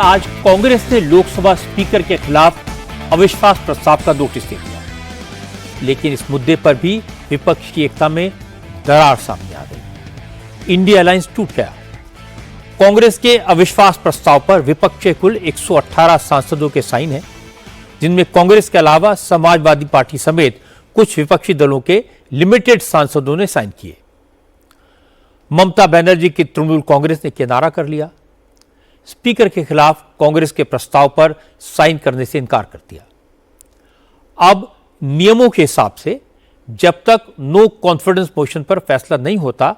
आज कांग्रेस ने लोकसभा स्पीकर के खिलाफ अविश्वास प्रस्ताव का नोटिस दे दिया, लेकिन इस मुद्दे पर भी विपक्ष की एकता में दरार सामने आ गई। इंडिया अलायंस टूट गया। कांग्रेस के अविश्वास प्रस्ताव पर विपक्ष के कुल 118 सांसदों के साइन हैं, जिनमें कांग्रेस के अलावा समाजवादी पार्टी समेत कुछ विपक्षी दलों के लिमिटेड सांसदों ने साइन किए। ममता बनर्जी की तृणमूल कांग्रेस ने किनारा कर लिया। स्पीकर के खिलाफ कांग्रेस के प्रस्ताव पर साइन करने से इनकार कर दिया। अब नियमों के हिसाब से जब तक नो कॉन्फिडेंस मोशन पर फैसला नहीं होता,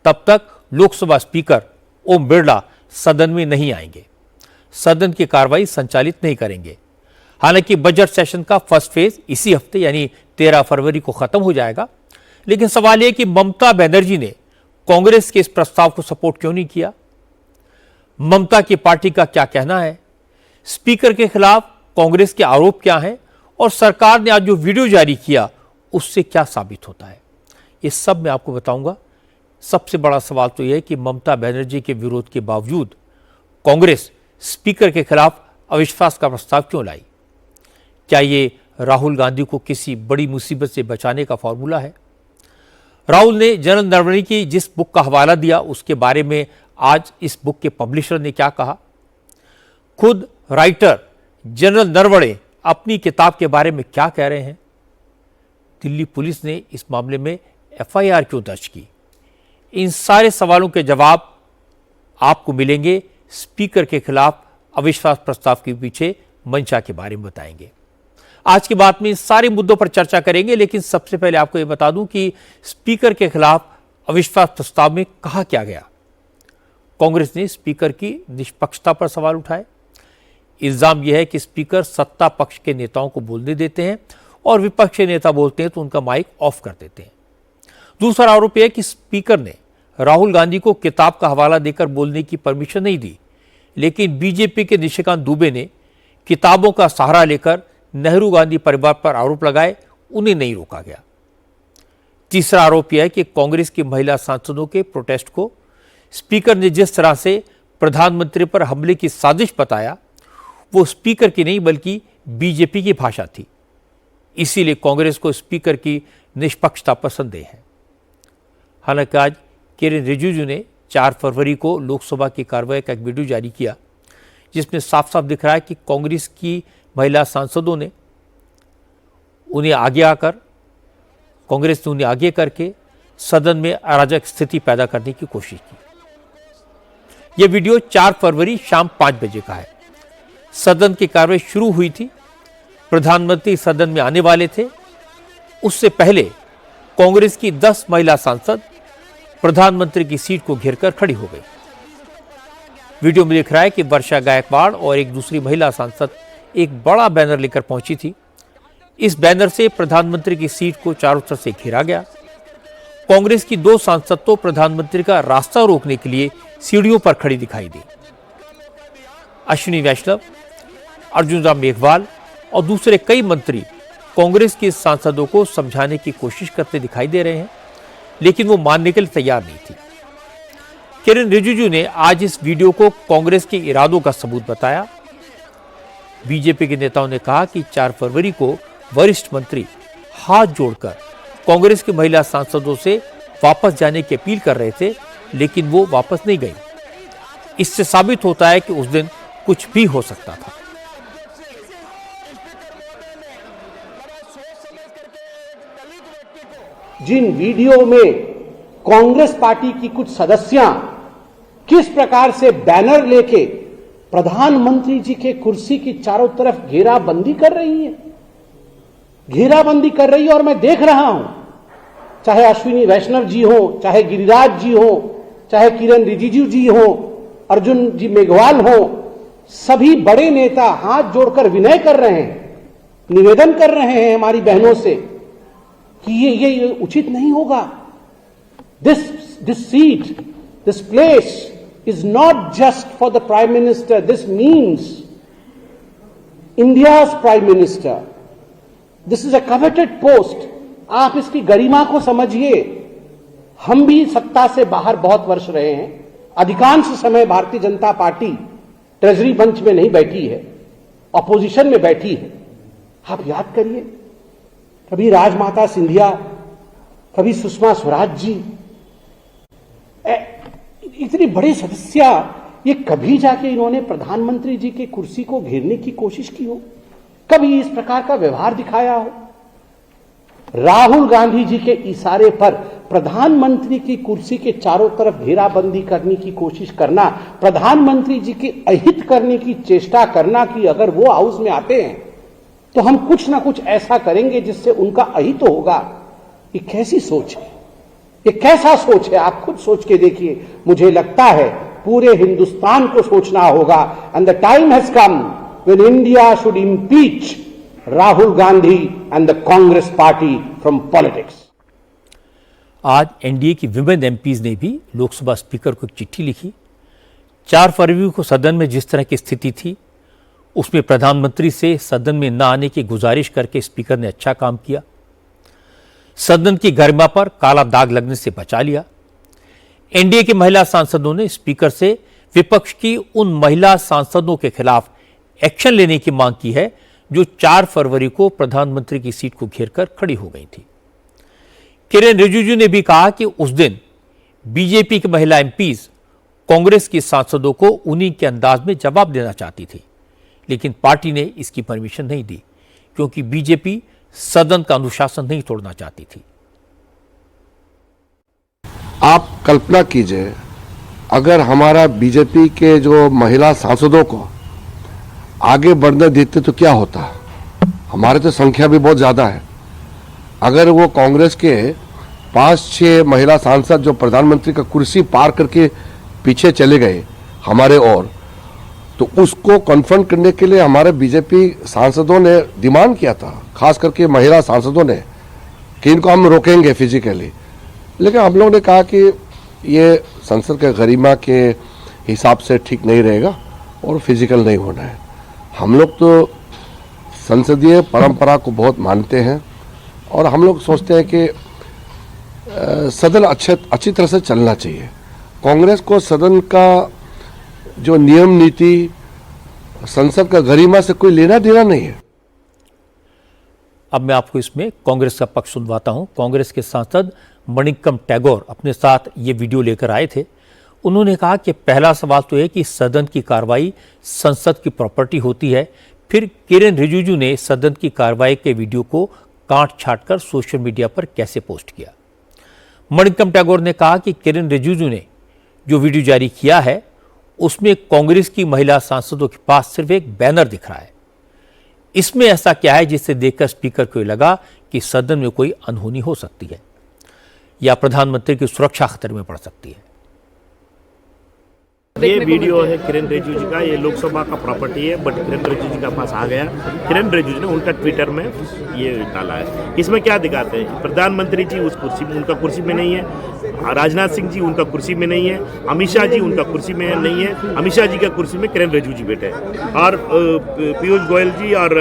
तब तक लोकसभा स्पीकर ओम बिरला सदन में नहीं आएंगे, सदन की कार्रवाई संचालित नहीं करेंगे। हालांकि बजट सेशन का फर्स्ट फेज इसी हफ्ते यानी 13 फरवरी को खत्म हो जाएगा, लेकिन सवाल यह कि ममता बनर्जी ने कांग्रेस के इस प्रस्ताव को सपोर्ट क्यों नहीं किया? ममता की पार्टी का क्या कहना है? स्पीकर के खिलाफ कांग्रेस के आरोप क्या हैं? और सरकार ने आज जो वीडियो जारी किया उससे क्या साबित होता है, ये सब मैं आपको बताऊंगा। सबसे बड़ा सवाल तो यह है कि ममता बनर्जी के विरोध के बावजूद कांग्रेस स्पीकर के खिलाफ अविश्वास का प्रस्ताव क्यों लाई? क्या ये राहुल गांधी को किसी बड़ी मुसीबत से बचाने का फॉर्मूला है? राहुल ने जनरल नरवणे की जिस बुक का हवाला दिया उसके बारे में आज इस बुक के पब्लिशर ने क्या कहा? खुद राइटर जनरल नरवणे अपनी किताब के बारे में क्या कह रहे हैं? दिल्ली पुलिस ने इस मामले में एफआईआर क्यों दर्ज की? इन सारे सवालों के जवाब आपको मिलेंगे। स्पीकर के खिलाफ अविश्वास प्रस्ताव के पीछे मंशा के बारे में बताएंगे। आज की बात में इन सारे मुद्दों पर चर्चा करेंगे, लेकिन सबसे पहले आपको यह बता दूं कि स्पीकर के खिलाफ अविश्वास प्रस्ताव में कहा क्या गया। कांग्रेस ने स्पीकर की निष्पक्षता पर सवाल उठाए। इल्जाम यह है कि स्पीकर सत्ता पक्ष के नेताओं को बोलने देते हैं और विपक्ष के नेता बोलते हैं तो उनका माइक ऑफ कर देते हैं। दूसरा आरोप यह है कि स्पीकर ने राहुल गांधी को किताब का हवाला देकर बोलने की परमिशन नहीं दी, लेकिन बीजेपी के निशिकांत दुबे ने किताबों का सहारा लेकर नेहरू गांधी परिवार पर आरोप लगाए, उन्हें नहीं रोका गया। तीसरा आरोप यह है कि कांग्रेस की महिला सांसदों के प्रोटेस्ट को स्पीकर ने जिस तरह से प्रधानमंत्री पर हमले की साजिश बताया, वो स्पीकर की नहीं बल्कि बीजेपी की भाषा थी। इसीलिए कांग्रेस को स्पीकर की निष्पक्षता पर संदेह है। हालांकि आज किरेन रिजिजू ने 4 फरवरी को लोकसभा की कार्रवाई का एक वीडियो जारी किया, जिसमें साफ साफ दिख रहा है कि कांग्रेस की महिला सांसदों ने उन्हें आगे आकर कांग्रेस ने उन्हें आगे करके सदन में अराजक स्थिति पैदा करने की कोशिश की। यह वीडियो 4 फरवरी शाम 5 बजे का है। सदन की कार्रवाई शुरू हुई थी, प्रधानमंत्री सदन में आने वाले थे। उससे पहले कांग्रेस की 10 महिला सांसद प्रधानमंत्री की सीट को घेरकर खड़ी हो गई। वीडियो में दिख रहा है कि वर्षा गायकवाड़ और एक दूसरी महिला सांसद एक बड़ा बैनर लेकर पहुंची थी। इस बैनर से प्रधानमंत्री की सीट को चारों तरफ से घेरा गया। कांग्रेस की 2 सांसद तो प्रधानमंत्री का रास्ता रोकने के लिए सीढ़ियों पर खड़ी दिखाई दी। अश्विनी वैष्णव, अर्जुन राम मेघवाल और दूसरे कई मंत्री कांग्रेस के सांसदों को समझाने की कोशिश करते दिखाई दे रहे हैं, लेकिन वो मानने के लिए तैयार नहीं थी। किरेन रिजिजू ने आज इस वीडियो को कांग्रेस के इरादों का सबूत बताया। बीजेपी के नेताओं ने कहा कि 4 फरवरी को वरिष्ठ मंत्री हाथ जोड़कर कांग्रेस की महिला सांसदों से वापस जाने की अपील कर रहे थे, लेकिन वो वापस नहीं गई। इससे साबित होता है कि उस दिन कुछ भी हो सकता था। जिन वीडियो में कांग्रेस पार्टी की कुछ सदस्यां किस प्रकार से बैनर लेके प्रधानमंत्री जी के कुर्सी की चारों तरफ घेराबंदी कर रही है, और मैं देख रहा हूं, चाहे अश्विनी वैष्णव जी हो, चाहे गिरिराज जी हो, चाहे किरेन रिजिजू जी हो, अर्जुन जी मेघवाल हो, सभी बड़े नेता हाथ जोड़कर विनय कर रहे हैं, निवेदन कर रहे हैं हमारी बहनों से कि ये उचित नहीं होगा। This seat, this place is not just for the Prime Minister. This means India's Prime Minister. This is a coveted post. आप इसकी गरिमा को समझिए। हम भी सत्ता से बाहर बहुत वर्ष रहे हैं। अधिकांश समय भारतीय जनता पार्टी ट्रेजरी मंच में नहीं बैठी है, ऑपोजिशन में बैठी है। आप याद करिए, कभी राजमाता सिंधिया, कभी सुषमा स्वराज जी, इतने बड़े सदस्य, ये कभी जाके इन्होंने प्रधानमंत्री जी की कुर्सी को घेरने की कोशिश की हो? कभी इस प्रकार का व्यवहार दिखाया हो? राहुल गांधी जी के इशारे पर प्रधानमंत्री की कुर्सी के चारों तरफ घेराबंदी करने की कोशिश करना, प्रधानमंत्री जी के अहित करने की चेष्टा करना कि अगर वो हाउस में आते हैं तो हम कुछ ना कुछ ऐसा करेंगे जिससे उनका अहित होगा। ये कैसी सोच है? ये कैसा सोच है? आप खुद सोच के देखिए। मुझे लगता है पूरे हिंदुस्तान को सोचना होगा। And the time has come when India should impeach Rahul Gandhi and the Congress party from politics. आज एनडीए की विमेन एमपीज ने भी लोकसभा स्पीकर को एक चिट्ठी लिखी। 4 फरवरी को सदन में जिस तरह की स्थिति थी, उसमें प्रधानमंत्री से सदन में न आने की गुजारिश करके स्पीकर ने अच्छा काम किया। सदन की गरिमा पर काला दाग लगने से बचा लिया। एनडीए के महिला सांसदों ने स्पीकर से विपक्ष की उन महिला सांसदों के खिलाफ एक्शन लेने की मांग की है जो 4 फरवरी को प्रधानमंत्री की सीट को घेरकर खड़ी हो गई थी। किरेन रिजिजू ने भी कहा कि उस दिन बीजेपी की महिला एमपीज कांग्रेस की सांसदों को उन्हीं के अंदाज में जवाब देना चाहती थी, लेकिन पार्टी ने इसकी परमिशन नहीं दी क्योंकि बीजेपी सदन का अनुशासन नहीं तोड़ना चाहती थी। आप कल्पना कीजिए, अगर हमारा बीजेपी के जो महिला सांसदों को आगे बढ़ने देते तो क्या होता। हमारे तो संख्या भी बहुत ज्यादा है। अगर वो कांग्रेस के 5-6 महिला सांसद जो प्रधानमंत्री का कुर्सी पार करके पीछे चले गए हमारे ओर, तो उसको कन्फ्रंट करने के लिए हमारे बीजेपी सांसदों ने डिमांड किया था, खास करके महिला सांसदों ने, कि इनको हम रोकेंगे फिजिकली। लेकिन हम लोगों ने कहा कि ये संसद के गरिमा के हिसाब से ठीक नहीं रहेगा और फिजिकल नहीं होना है। हम लोग तो संसदीय परंपरा को बहुत मानते हैं और हम लोग सोचते हैं कि सदन अच्छी तरह से चलना चाहिए। कांग्रेस को सदन का जो नियम नीति, संसद का गरिमा से कोई लेना देना नहीं है। अब मैं आपको इसमें कांग्रेस का पक्ष सुनवाता हूं। कांग्रेस के सांसद मणिक्कम टैगोर अपने साथ ये वीडियो लेकर आए थे। उन्होंने कहा कि पहला सवाल तो है कि सदन की कार्रवाई संसद की प्रॉपर्टी होती है। फिर किरेन रिजिजू ने सदन की कार्रवाई के वीडियो को काट छाट कर सोशल मीडिया पर कैसे पोस्ट किया। मणिक्कम टैगोर ने कहा कि किरेन रिजिजू ने जो वीडियो जारी किया है उसमें कांग्रेस की महिला सांसदों के पास सिर्फ एक बैनर दिख रहा है। इसमें ऐसा क्या है जिससे देखकर स्पीकर को लगा कि सदन में कोई अनहोनी हो सकती है या प्रधानमंत्री की सुरक्षा खतरे में पड़ सकती है। ये वीडियो है किरेन रिजिजू का, ये लोकसभा का प्रॉपर्टी है, बट किरेन रिजिजू के पास आ गया। किरेन रिजिजू ने उनका ट्विटर में ये डाला है। इसमें क्या दिखाते हैं, प्रधानमंत्री जी उस कुर्सी में, उनका कुर्सी में नहीं है, राजनाथ सिंह जी उनका कुर्सी में नहीं है, अमित शाह जी उनका कुर्सी में नहीं है, अमित शाह जी का कुर्सी में किरेन रिजिजू जी बैठे हैं, और पीयूष गोयल जी और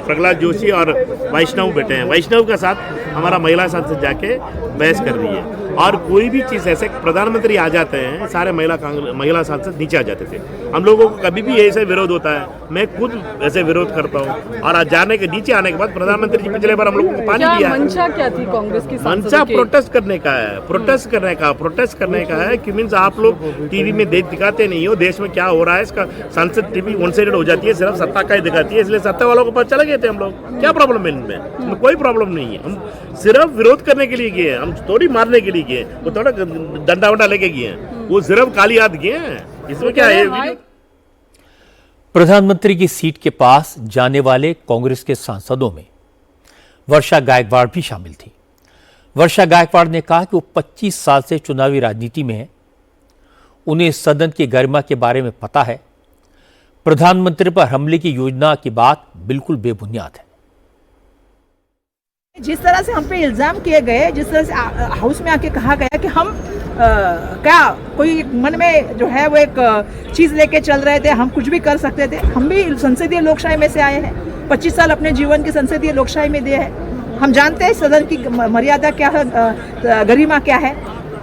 प्रहलाद जोशी और वैष्णव बैठे हैं। वैष्णव के साथ हमारा महिला सांसद जाके बहस कर रही है। और कोई भी चीज़ ऐसे प्रधानमंत्री आ जाते हैं, सारे महिला सांसद नीचे आ जाते थे। हम लोगों को कभी भी ऐसे विरोध होता है, मैं खुद ऐसे विरोध करता हूँ। और आज जाने के नीचे आने के बाद प्रधानमंत्री जी पिछले बार हम लोगों को पानी दिया है। मंशा क्या थी कांग्रेस की? मंशा प्रोटेस्ट करने का है, प्रोटेस्ट करने का है कि मीन्स आप लोग टीवी में दिखाते नहीं हो देश में क्या हो रहा है। इसका संसद टीवी वन साइडेड हो जाती है, सिर्फ सत्ता का ही दिखाती है, इसलिए सत्ता वालों को पता चले गए थे हम लोग। क्या प्रॉब्लम है इनमें? कोई प्रॉब्लम नहीं है। हम सिर्फ विरोध करने के लिए गए हैं, हम थोड़ी मारने के लिए गए, वो थोड़ा डंडा वंडा लेके गए हैं, वो सिर्फ काली याद गए हैं। इसमें क्या है? प्रधानमंत्री की सीट के पास जाने वाले कांग्रेस के सांसदों में वर्षा गायकवाड़ भी शामिल थी। वर्षा गायकवाड़ ने कहा कि वो 25 साल से चुनावी राजनीति में है, उन्हें सदन की गरिमा के बारे में पता है। प्रधानमंत्री पर हमले की योजना की बात बिल्कुल बेबुनियाद है। जिस तरह से हम पे इल्जाम किए गए, जिस तरह से हाउस में आके कहा गया कि हम क्या कोई मन में जो है वो एक चीज लेके चल रहे थे, हम कुछ भी कर सकते थे। हम भी संसदीय लोकशाही में से आए हैं, 25 साल अपने जीवन की संसदीय लोकशाही में दिए हैं। हम जानते हैं सदन की मर्यादा क्या है, गरिमा क्या है।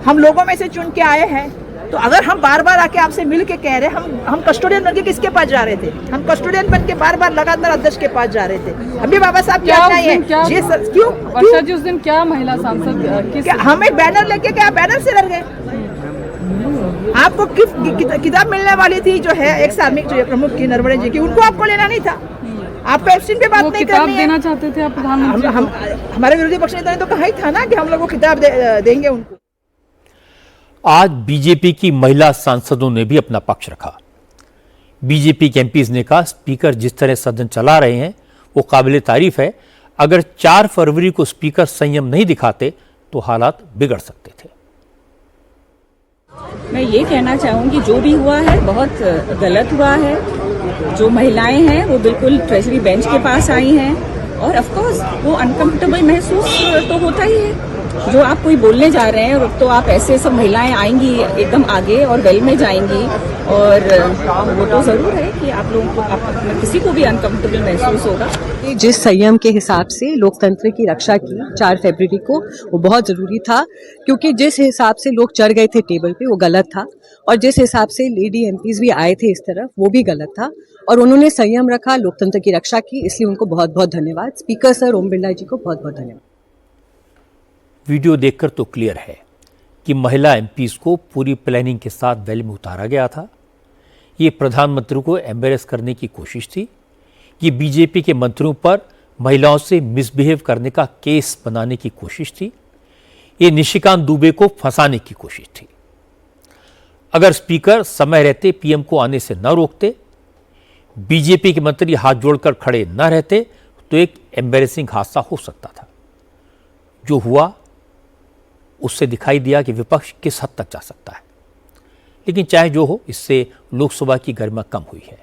हम लोगों में से चुन के आए हैं, तो अगर हम बार बार आके आपसे मिल के कह रहे हम कस्टोडियन बन के किसके पास जा रहे थे? हम कस्टोडियन बन के बार बार लगातार अध्यक्ष के पास जा रहे थे। अभी बाबा साहब क्या चाहिए? क्यों वर्षा जी उस दिन क्या महिला सांसद हम एक बैनर लेके क्या बैनर से लड़ गए? आपको किताब मिलने वाली थी जो है एक्स आर्मी जो प्रमुख की नरवणे जी की, उनको आपको लेना नहीं था। आपको एब्सटेन पे बात नहीं करनी है। देना चाहते थे आप प्रधानमंत्री? हमारे विरोधी पक्ष नेता ने तो कहा ही था ना कि हम लोग को किताब देंगे उनको। आज बीजेपी की महिला सांसदों ने भी अपना पक्ष रखा। बीजेपी के एमपीज ने कहा स्पीकर जिस तरह सदन चला रहे हैं वो काबिले तारीफ है। अगर 4 फरवरी को स्पीकर संयम नहीं दिखाते तो हालात बिगड़ सकते थे। मैं ये कहना चाहूंगी जो भी हुआ है बहुत गलत हुआ है। जो महिलाएं हैं वो बिल्कुल ट्रेजरी बेंच के पास आई हैं और ऑफ कोर्स वो अनकंफर्टेबल महसूस तो होता ही है। जो आप कोई बोलने जा रहे हैं तो आप ऐसे सब महिलाएं आएंगी एकदम आगे और वेल में जाएंगी और वो तो जरूर है कि आप लोगों को किसी को भी अनकंफर्टेबल महसूस होगा। जिस संयम के हिसाब से लोकतंत्र की रक्षा की 4 फरवरी को वो बहुत जरूरी था, क्योंकि जिस हिसाब से लोग चढ़ गए थे टेबल पे वो गलत था और जिस हिसाब से लेडी एमपीज भी आए थे इस तरफ वो भी गलत था और उन्होंने संयम रखा, लोकतंत्र की रक्षा की, इसलिए उनको बहुत बहुत धन्यवाद। स्पीकर सर ओम बिरला जी को बहुत बहुत धन्यवाद। वीडियो देखकर तो क्लियर है कि महिला एमपीज को पूरी प्लानिंग के साथ वैली में उतारा गया था। ये प्रधानमंत्री को एम्बेरस करने की कोशिश थी। ये बीजेपी के मंत्रियों पर महिलाओं से मिसबिहेव करने का केस बनाने की कोशिश थी। ये निशिकांत दुबे को फंसाने की कोशिश थी। अगर स्पीकर समय रहते पीएम को आने से न रोकते, बीजेपी के मंत्री हाथ जोड़कर खड़े न रहते तो एक एम्बेरसिंग हादसा हो सकता था। जो हुआ उससे दिखाई दिया कि विपक्ष किस हद तक जा सकता है। लेकिन चाहे जो हो, इससे लोकसभा की गरिमा कम हुई है।